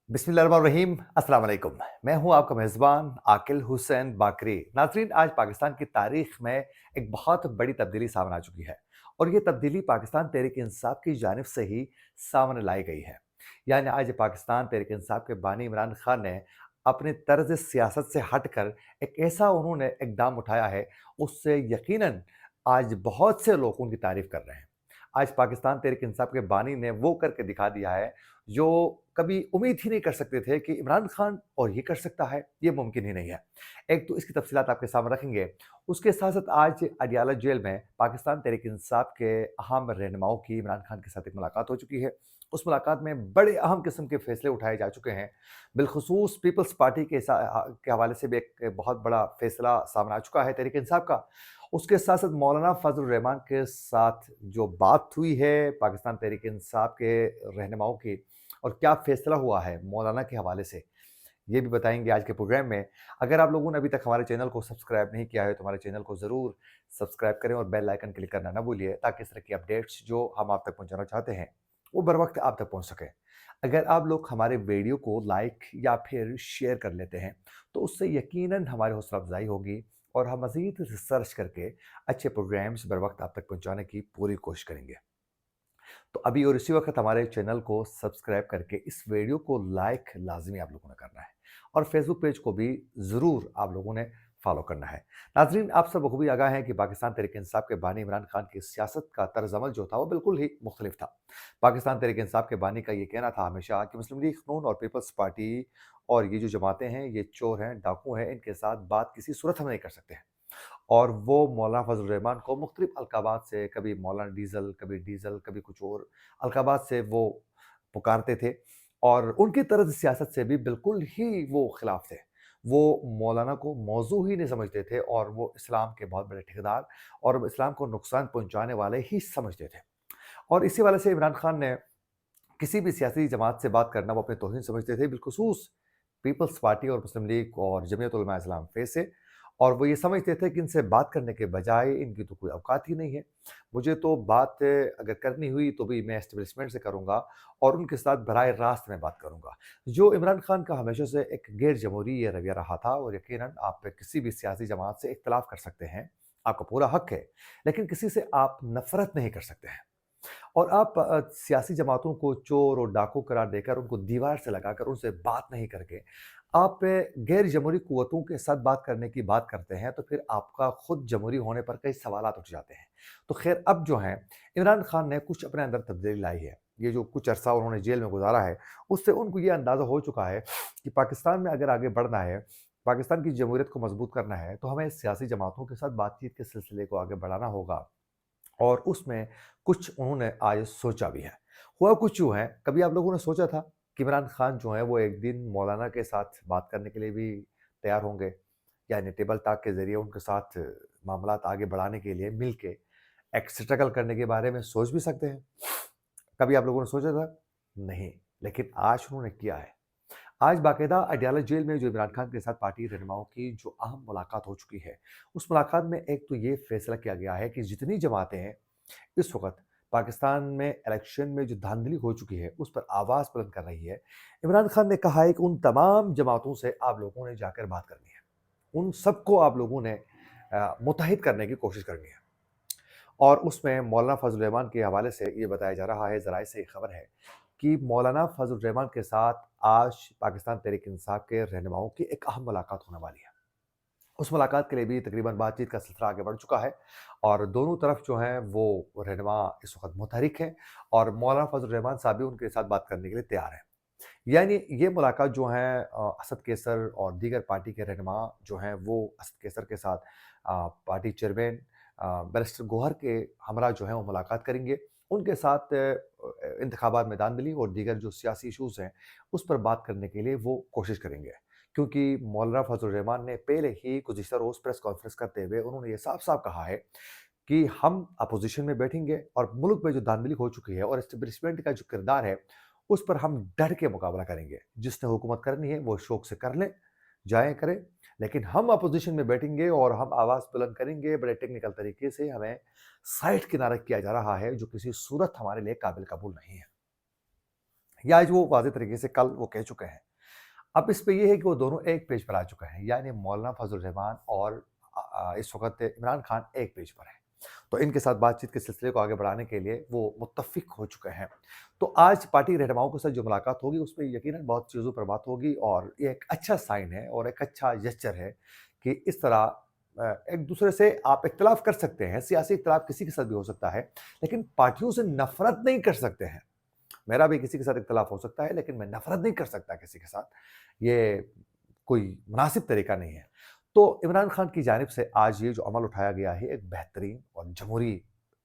बिस्मिल्लाहिर्रहमानिर्रहीम अस्सलाम वालेकुम। मैं हूं आपका मेज़बान आकिल हुसैन बाकरी। नाज़रीन, आज पाकिस्तान की तारीख में एक बहुत बड़ी तब्दीली सामने आ चुकी है और ये तब्दीली पाकिस्तान तहरीक इंसाफ की जानिब से ही सामने लाई गई है। यानी आज पाकिस्तान तहरीक इंसाफ के बानी इमरान खान ने अपने तर्ज सियासत से हटकर एक ऐसा उन्होंने इकदाम उठाया है, उससे यकीनन आज बहुत से लोग उनकी तारीफ कर रहे हैं। आज पाकिस्तान तहरीक इंसाफ के बानी ने वो करके दिखा दिया है जो कभी उम्मीद ही नहीं कर सकते थे कि इमरान खान और ये कर सकता है, ये मुमकिन ही नहीं है। एक तो इसकी तफसीलात आपके सामने रखेंगे, उसके साथ-साथ आज अडयाला जेल में पाकिस्तान तहरीक इंसाफ के अहम रहनुमाओं की इमरान खान के साथ एक मुलाकात हो चुकी है। उस मुलाकात में बड़े अहम किस्म के फैसले उठाए जा चुके हैं। बिलखुसूस पीपल्स पार्टी के हवाले से भी एक बहुत बड़ा फैसला सामने आ चुका है तहरीक इंसाफ का। उसके साथ-साथ मौलाना फजल रहमान के साथ जो बात हुई है पाकिस्तान तहरीक इंसाफ के रहनुमाओं की और क्या फ़ैसला हुआ है मौलाना के हवाले से, ये भी बताएँगे आज के प्रोग्राम में। अगर आप लोगों ने अभी तक हमारे चैनल को सब्सक्राइब नहीं किया है, तो हमारे चैनल को ज़रूर सब्सक्राइब करें और बेल आइकन क्लिक करना ना भूलिए, ताकि इस तरह की अपडेट्स जो हम आप तक पहुँचाना चाहते हैं, वो बर वक़्त आप तक पहुँच सकें। अगर आप लोग हमारे वीडियो को लाइक या फिर शेयर कर लेते हैं, तो उससे यकीनन हमारी हौसला अफ़ज़ाई होगी और हम मज़ीद रिसर्च करके अच्छे प्रोग्राम्स बर वक़्त आप तक पहुँचाने की पूरी कोशिश करेंगे। तो अभी और इसी वक्त हमारे चैनल को सब्सक्राइब करके इस वीडियो को लाइक लाजमी आप लोगों ने करना है और फेसबुक पेज को भी ज़रूर आप लोगों ने फॉलो करना है। नाजरीन, आप सब बखूबी आगाह हैं कि पाकिस्तान तहरीक इंसाफ के बानी इमरान खान की सियासत का तर्ज अमल जो था वो बिल्कुल ही मुख्तलिफ था। पाकिस्तान तहरीक इंसाफ के बानी का ये कहना था हमेशा कि मुस्लिम लीग नून और पीपल्स पार्टी और ये जो जमातें हैं ये चोर हैं, डाकू हैं, इनके साथ बात किसी सूरत में नहीं कर सकते हैं। और वो मौलाना फजल रहमान को मुख्तलिफ अलकाबात से, कभी मौलाना डीज़ल, कभी कुछ और अलकाबात से वो पुकारते थे और उनकी तर्ज सियासत से भी बिल्कुल ही वो खिलाफ थे। वो मौलाना को मौजू ही नहीं समझते थे और वो इस्लाम के बहुत बड़े ठेकेदार और इस्लाम को नुकसान पहुँचाने वाले ही समझते थे। और इसी वजह से इमरान खान ने किसी भी सियासी जमात से बात करना वो अपनी तौहीन समझते थे, बिलखुसूस पीपल्स पार्टी और मुस्लिम लीग और जमीयत उलमा इस्लाम फे से। और वो ये समझते थे कि इनसे बात करने के बजाय इनकी तो कोई औकात ही नहीं है। मुझे तो बात अगर करनी हुई तो भी मैं एस्टेब्लिशमेंट से करूँगा और उनके साथ बराह रास्त मैं बात करूँगा। जो इमरान खान का हमेशा से एक गैर जमहूरी ये रवैया रहा था और यकीनन आप किसी भी सियासी जमात से इख्तिलाफ कर सकते हैं, आपका पूरा हक है, लेकिन किसी से आप नफ़रत नहीं कर सकते हैं। और आप सियासी जमातों को चोर और डाकू करार देकर, उनको दीवार से लगाकर, उनसे बात नहीं करके, आप गैर जमहूरी कुव्वतों के साथ बात करने की बात करते हैं, तो फिर आपका खुद जमहूरी होने पर कई सवालात उठ जाते हैं। तो खैर, अब जो है, इमरान खान ने कुछ अपने अंदर तब्दीली लाई है। ये जो कुछ अरसा उन्होंने जेल में गुज़ारा है, उससे उनको ये अंदाज़ा हो चुका है कि पाकिस्तान में अगर आगे बढ़ना है, पाकिस्तान की जमहूरियत को मज़बूत करना है, तो हमें सियासी जमातों के साथ बातचीत के सिलसिले को आगे बढ़ाना होगा। और उसमें कुछ उन्होंने आज सोचा भी है। हुआ कुछ यूँ है, कभी आप लोगों ने सोचा था कि इमरान खान जो हैं वो एक दिन मौलाना के साथ बात करने के लिए भी तैयार होंगे? यानी टेबल टॉक के ज़रिए उनके साथ मामलात आगे बढ़ाने के लिए मिल के एक स्ट्रगल करने के बारे में सोच भी सकते हैं। कभी आप लोगों ने सोचा था? नहीं, लेकिन आज उन्होंने किया है। आज बाकायदा अडयाला जेल में जो इमरान खान के साथ पार्टी रहनुमाओं की जो अहम मुलाकात हो चुकी है, उस मुलाकात में एक तो ये फैसला किया गया है कि जितनी जमातें हैं इस वक़्त पाकिस्तान में इलेक्शन में जो धांधली हो चुकी है, उस पर आवाज़ बुलंद कर रही है। इमरान खान ने कहा है कि उन तमाम जमातों से आप लोगों ने जाकर बात करनी है। उन सबको आप लोगों ने मुत्तहिद करने की कोशिश करनी है। और उसमें मौलाना फजल रहमान के हवाले से ये बताया जा रहा है, ज़राए से ये खबर है कि मौलाना फजल रहमान के साथ आज पाकिस्तान तहरीक इंसाफ के रहनुमाओं की एक अहम मुलाकात होने वाली है। उस मुलाकात के लिए भी तकरीबन बातचीत का सिलसिला आगे बढ़ चुका है और दोनों तरफ जो हैं वो रहनुमा इस वक़्त मुतहरिक हैं और मौलाना फजल रहमान साहब भी उनके साथ बात करने के लिए तैयार हैं। यानी ये मुलाकात जो है असद कैसर और दीगर पार्टी के रहनुमा जो हैं वो असद कैसर के साथ पार्टी चेयरमैन बैरिस्टर गौहर के हमरा जो हैं वो मुलाकात करेंगे। उनके साथ इंतखाबात में धांधली और दीगर जो सियासी इश्यूज़ हैं, उस पर बात करने के लिए वो कोशिश करेंगे। क्योंकि मौलाना फजल रहमान ने पहले ही गुज़िश्ता रोज़ प्रेस कॉन्फ्रेंस करते हुए उन्होंने ये साफ-साफ कहा है कि हम अपोज़िशन में बैठेंगे और मुल्क में जो धांधली हो चुकी है और एस्टेब्लिशमेंट का जो किरदार है, उस पर हम डट के मुकाबला करेंगे। जिसने हुकूमत करनी है वो शौक से कर लें, जाएँ करें, लेकिन हम अपोज़िशन में बैठेंगे और हम आवाज़ बुलंद करेंगे बड़े टेक्निकल तरीके से। हमें साइड किनारा किया जा रहा है जो किसी सूरत हमारे लिए काबिल कबूल नहीं है। ये आज वो वाज़ेह तरीके से कल वो कह चुके हैं। अब इस पे ये है कि वो दोनों एक पेज पर आ चुके हैं, यानी मौलाना फज़ल रहमान और इस वक़्त इमरान खान एक पेज पर हैं। तो इनके साथ बातचीत के सिलसिले को आगे बढ़ाने के लिए वो मुत्तफ़िक हो चुके हैं। तो आज पार्टी रहनुमाओं के साथ जो मुलाकात होगी उसमें यकीनन बहुत चीज़ों पर बात होगी और ये एक अच्छा साइन है और एक अच्छा जेस्चर है कि इस तरह एक-दूसरे से आप इख्तिलाफ़ कर सकते हैं, सियासी इख्तिलाफ़ किसी के साथ भी हो सकता है, लेकिन पार्टियों से नफ़रत नहीं कर सकते हैं। मेरा भी किसी के साथ इख्तिलाफ़ हो सकता है, लेकिन मैं नफ़रत नहीं कर सकता किसी के साथ। ये कोई मुनासिब तरीका नहीं है। तो इमरान खान की जानिब से आज ये जो अमल उठाया गया है, एक बेहतरीन और जमहूरी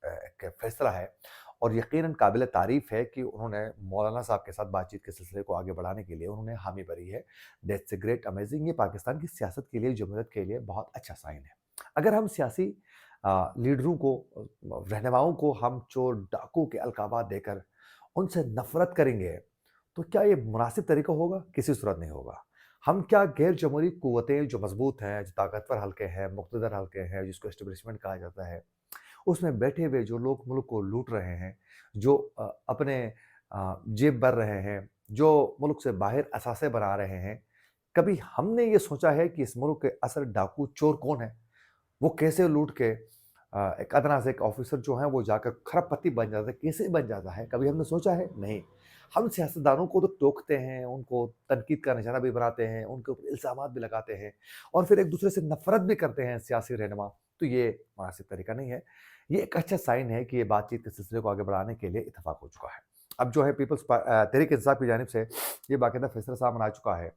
एक फ़ैसला है और यकीनन काबिल तारीफ़ है कि उन्होंने मौलाना साहब के साथ बातचीत के सिलसिले को आगे बढ़ाने के लिए उन्होंने हामी भरी है। That's a great amazing. ये पाकिस्तान की सियासत के लिए, जमहूरियत के लिए बहुत अच्छा साइन है। अगर हम सियासी लीडरों को रहनुमाओं को हम चोर, डाकू के अलक़ाबात देकर उनसे नफ़रत करेंगे, तो क्या ये मुनासिब तरीका होगा? किसी सूरत नहीं होगा। हम क्या गैर जमहूरी कुव्वतें जो मज़बूत हैं, जो ताकतवर हल्के हैं, मुक़तदर हल्के हैं, जिसको एस्टेब्लिशमेंट कहा जाता है, उसमें बैठे हुए जो लोग मुल्क को लूट रहे हैं, जो अपने जेब भर रहे हैं, जो मुल्क से बाहर असासे बना रहे हैं, कभी हमने ये सोचा है कि इस मुल्क के असल डाकू चोर कौन हैं? वो कैसे लूट के एक अदना से एक ऑफ़िसर जो है वो जाकर खरबपति बन जाता है, कैसे बन जाता है? कभी हमने सोचा है? नहीं। हम सियासतदानों को तो टोकते हैं, उनको तनकीद का निशाना भी बनाते हैं, उनके ऊपर इल्ज़ामात भी लगाते हैं और फिर एक-दूसरे से नफ़रत भी करते हैं सियासी रहनुमा। तो ये मुनासिब तरीका नहीं है। ये एक अच्छा साइन है कि ये बातचीत के सिलसिले को आगे बढ़ाने के लिए इत्तेफ़ाक हो चुका है। अब जो है तहरीक इंसाफ की जानिब से ये बाकायदा फ़ैसला सामने आ चुका है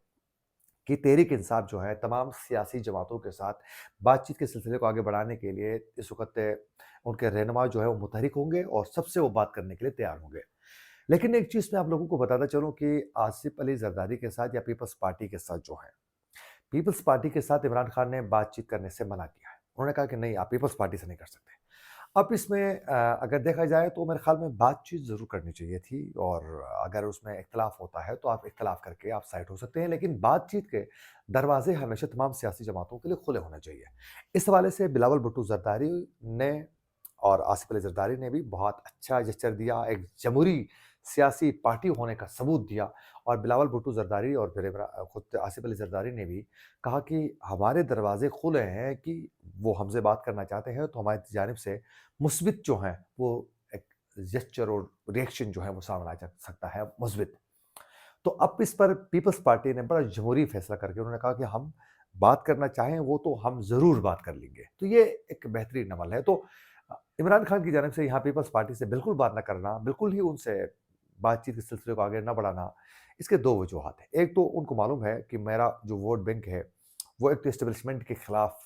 कि तहरीक इंसाफ जो है तमाम सियासी जमातों के साथ बातचीत के सिलसिले को आगे बढ़ाने के लिए इस वक़्त उनके रहनुमा जो है वो मुतहरिक होंगे और सबसे वो बात करने के लिए तैयार होंगे। लेकिन एक चीज़ मैं आप लोगों को बताता चलूँ कि आसिफ अली ज़रदारी के साथ या पीपल्स पार्टी के साथ जो है, पीपल्स पार्टी के साथ इमरान खान ने बातचीत करने से मना किया है। उन्होंने कहा कि नहीं, आप पीपल्स पार्टी से नहीं कर सकते। अब इसमें अगर देखा जाए तो मेरे ख़्याल में बातचीत ज़रूर करनी चाहिए थी और अगर उसमें इख्तिलाफ़ होता है तो आप इख्तिलाफ़ करके आप साइड हो सकते हैं, लेकिन बातचीत के दरवाज़े हमेशा तमाम सियासी जमातों के लिए खुले होने चाहिए। इस हवाले से बिलावल भुट्टो ज़रदारी ने और आसिफ अली ज़रदारी ने भी बहुत अच्छा जेस्चर दिया, एक जमहूरी सियासी पार्टी होने का सबूत दिया और बिलावल भुट्टो ज़रदारी और फिर खुद आसिफ अली ज़रदारी ने भी कहा कि हमारे दरवाज़े खुले हैं कि वो हमसे बात करना चाहते हैं तो हमारी जानिब से मुस्बित जो हैं वो एक जेस्चर और रिएक्शन जो है वो सामने आ जा सकता है मुस्बित। तो अब इस पर पीपल्स पार्टी ने बड़ा जमहूरी फैसला करके उन्होंने कहा कि हम बात करना चाहें वो तो हम ज़रूर बात कर लेंगे। तो ये एक बेहतरीन अमल है। तो इमरान खान की जानिब से यहाँ पीपल्स पार्टी से बिल्कुल बात ना करना, बिल्कुल ही उनसे बातचीत के सिलसिले को आगे ना बढ़ाना, इसके 2 वजूहात हैं। एक तो उनको मालूम है कि मेरा जो वोट बैंक है, वो एक तो एस्टेब्लिशमेंट के खिलाफ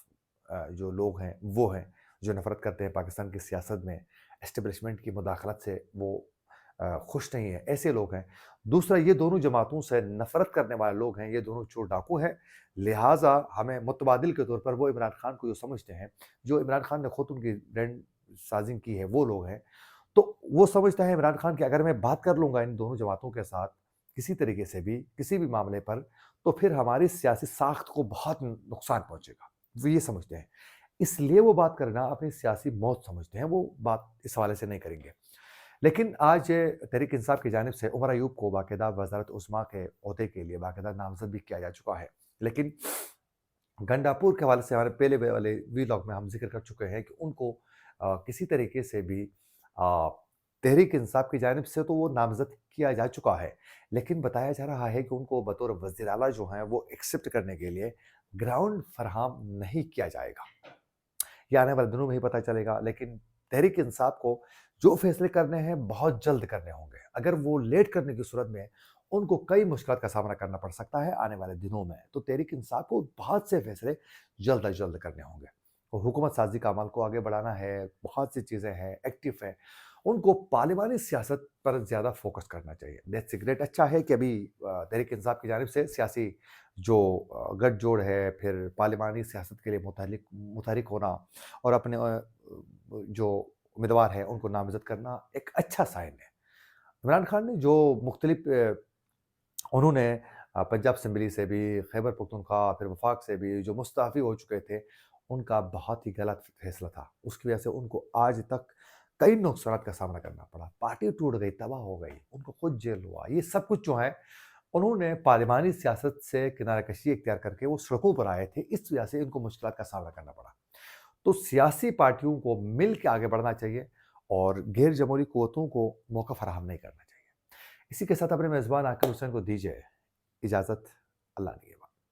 जो लोग हैं, वो हैं, जो नफ़रत करते हैं पाकिस्तान की सियासत में, एस्टेब्लिशमेंट की मुदाखलत से वो खुश नहीं है, ऐसे लोग हैं। दूसरा, ये दोनों जमातों से नफ़रत करने वाले लोग हैं, ये दोनों चोर डाकू हैं, लिहाज़ा हमें मुतबादिल के तौर पर वो इमरान खान को जो समझते हैं, जो इमरान खान ने खुद उनकी ब्रांड साज़िंग की है, वो लोग हैं। तो वो समझता है इमरान खान कि अगर मैं बात कर लूँगा इन दोनों जमातों के साथ, किसी तरीके से भी, किसी भी मामले पर, तो फिर हमारी सियासी साख़्त को बहुत नुकसान पहुँचेगा। वो ये समझते हैं। इसलिए वो बात करना अपनी सियासी मौत समझते हैं, वो बात इस हवाले से नहीं करेंगे। लेकिन आज तहरीक इंसाफ की जानिब से उमर अयूब को बाकायदा वज़ारत उस्मा के ओहदे के लिए बाकायदा नामज़द भी किया जा चुका है। लेकिन गंडापुर के हवाले से हमारे पहले वाले वीलॉग में हम ज़िक्र कर चुके हैं कि उनको किसी तरीके से भी तहरीक इंसाफ की जानिब से तो वो नामज़द किया जा चुका है। लेकिन बताया जा रहा है कि उनको बतौर वज़ीर आला जो हैं वो एक्सेप्ट करने के लिए ग्राउंड फराहम नहीं किया जाएगा। ये आने वाले दिनों में ही पता चलेगा, लेकिन तहरीक इंसाफ को जो फैसले करने हैं बहुत जल्द करने होंगे। अगर वो लेट करने की सूरत में उनको कई मुश्किलात का सामना करना पड़ सकता है आने वाले दिनों में। तो तहरीक इंसाफ को बहुत से फैसले जल्द अज जल्द करने होंगे। तो हुकूमत साज़ी का अमल को आगे बढ़ाना है, बहुत सी चीज़ें हैं, एक्टिव हैं। उनको पार्लिमानी सियासत पर ज़्यादा फ़ोकस करना चाहिए। That's great. अच्छा है कि अभी तहरीक इंसाफ की जानिब से सियासी जो गठजोड़ है, फिर पार्लिमानी सियासत के लिए मुतहरिक होना और अपने जो उम्मीदवार हैं उनको नामज़द करना एक अच्छा साइन है। इमरान खान ने जो मुख्तलिफ उन्होंने पंजाब असेंबली से भी, खैबर पख्तूनख्वा, फिर वफाक से भी जो मुस्तअफ़ी हो चुके थे, उनका बहुत ही गलत फ़ैसला था। उसकी वजह से उनको आज तक कई नुकसानात का सामना करना पड़ा, पार्टी टूट गई, तबाह हो गई, उनको खुद जेल हुआ। ये सब कुछ जो है, उन्होंने पार्लिमानी सियासत से किनारा-कशी इख्तियार करके वो सड़कों पर आए थे, इस वजह से उनको मुश्किलात का सामना करना पड़ा। तो सियासी पार्टियों को मिल के आगे बढ़ना चाहिए और गैर जमहूरी क़ुव्वतों को मौका फराहम नहीं करना चाहिए। इसी के साथ अपने मेज़बान आकिल हुसैन को दीजिए इजाज़त। अल्लाह निगहबान।